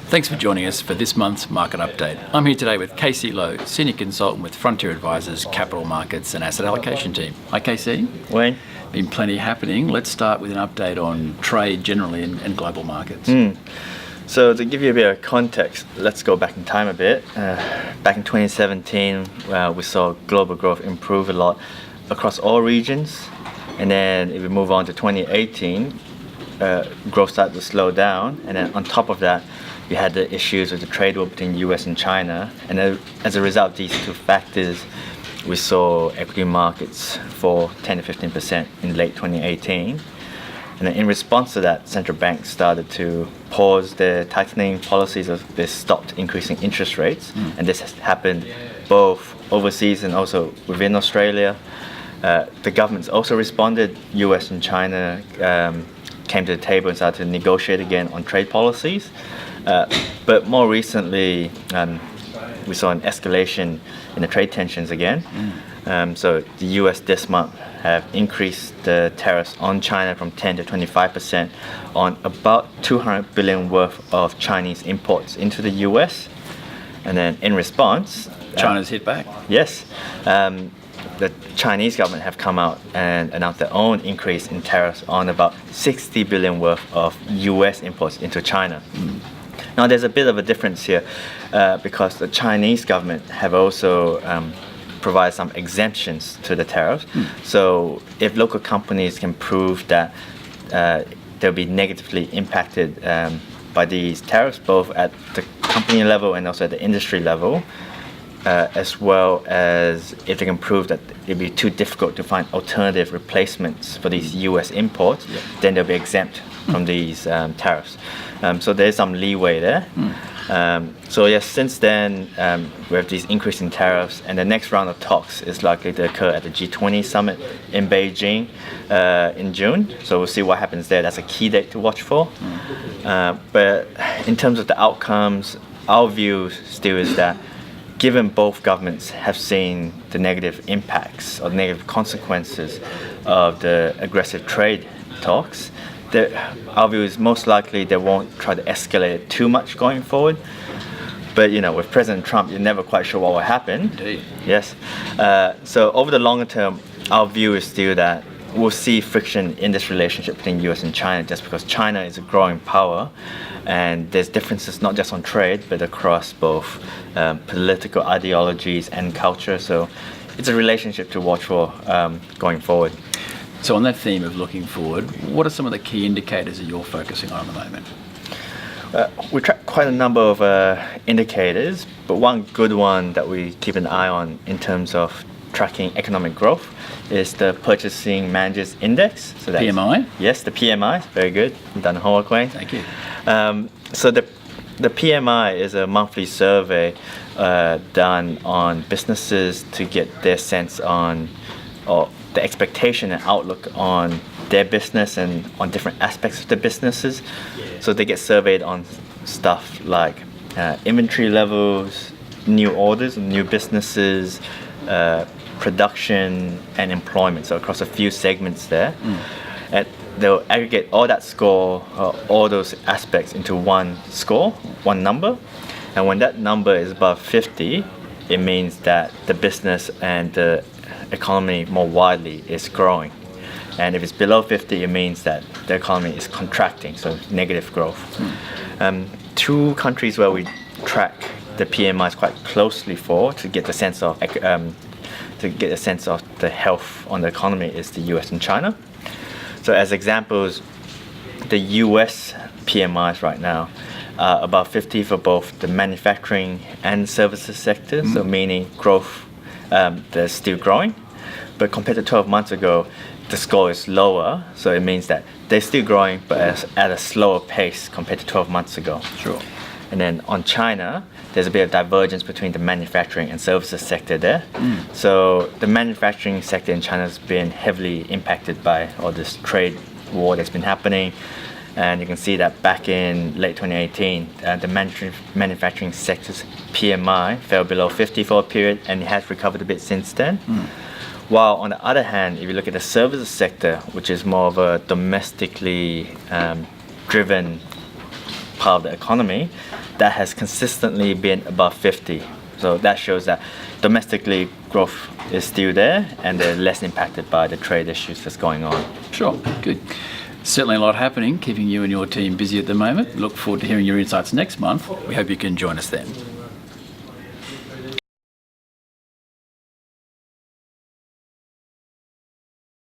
Thanks for joining us for this month's Market Update. I'm here today with KC Lowe, Senior Consultant with Frontier Advisors, Capital Markets and Asset Allocation Team. Hi KC. Wayne. Been plenty happening. Let's start with an update on trade generally and global markets. So to give you a bit of context, let's go back in time a bit. Back in 2017, we saw global growth improve a lot across all regions. And then if we move on to 2018, growth started to slow down. And then on top of that, we had the issues with the trade war between the US and China. And as a result of these two factors, we saw equity markets fall 10 to 15% in late 2018. And then in response to that, central banks started to pause their tightening policies. They stopped increasing interest rates. And this has happened both overseas and also within Australia. The governments also responded. US and China came to the table and started to negotiate again on trade policies. But more recently, we saw an escalation in the trade tensions again. So the US this month have increased the tariffs on China from 10 to 25% on about 200 billion worth of Chinese imports into the US. And then in response, China's hit back. Yes. The Chinese government have come out and announced their own increase in tariffs on about 60 billion worth of US imports into China. Now there's a bit of a difference here because the Chinese government have also provided some exemptions to the tariffs. So if local companies can prove that they'll be negatively impacted by these tariffs, both at the company level and also at the industry level, as well as if they can prove that it'll be too difficult to find alternative replacements for these US imports, then they'll be exempt from these tariffs. So there's some leeway there. So yes, since then we have these increasing tariffs, and the next round of talks is likely to occur at the G20 summit in Beijing in June. So we'll see what happens there. That's a key date to watch for. But in terms of the outcomes, our view still is that given both governments have seen the negative impacts or negative consequences of the aggressive trade talks, our view is most likely they won't try to escalate it too much going forward. But with President Trump, you're never quite sure what will happen. Indeed. Yes. So over the longer term, our view is still that we'll see friction in this relationship between US and China, just because China is a growing power, and there's differences not just on trade but across both political ideologies and culture. So it's a relationship to watch for going forward. So on that theme of looking forward, what are some of the key indicators that you're focusing on at the moment? We track quite a number of indicators, but one good one that we keep an eye on in terms of tracking economic growth is the Purchasing Managers Index. So that's, PMI? Yes, the PMI. Very good. You've done the homework, Wayne. Thank you. So the PMI is a monthly survey done on businesses to get their sense on the expectation and outlook on their business and on different aspects of the businesses. So they get surveyed on stuff like inventory levels, new orders, new businesses, production and employment. So across a few segments there. And they'll aggregate all that score, all those aspects into one score, one number. And when that number is above 50, it means that the business and the economy more widely is growing. And if it's below 50, it means that the economy is contracting, so negative growth. Two countries where we track the PMIs quite closely for to get a sense of the health on the economy is the US and China. So as examples, the US PMIs right now are above 50 for both the manufacturing and services sector, so meaning growth, they're still growing. But compared to 12 months ago, the score is lower, so it means that they're still growing, but at a slower pace compared to 12 months ago. Sure. And then on China, there's a bit of divergence between the manufacturing and services sector there. So the manufacturing sector in China has been heavily impacted by all this trade war that's been happening. And you can see that back in late 2018, the manufacturing sector's PMI fell below 50 for a period, and it has recovered a bit since then. While on the other hand, if you look at the services sector, which is more of a domestically driven part of the economy, that has consistently been above 50. So that shows that domestically growth is still there and they're less impacted by the trade issues that's going on. Sure, good. Certainly a lot happening, keeping you and your team busy at the moment. Look forward to hearing your insights next month. We hope you can join us then.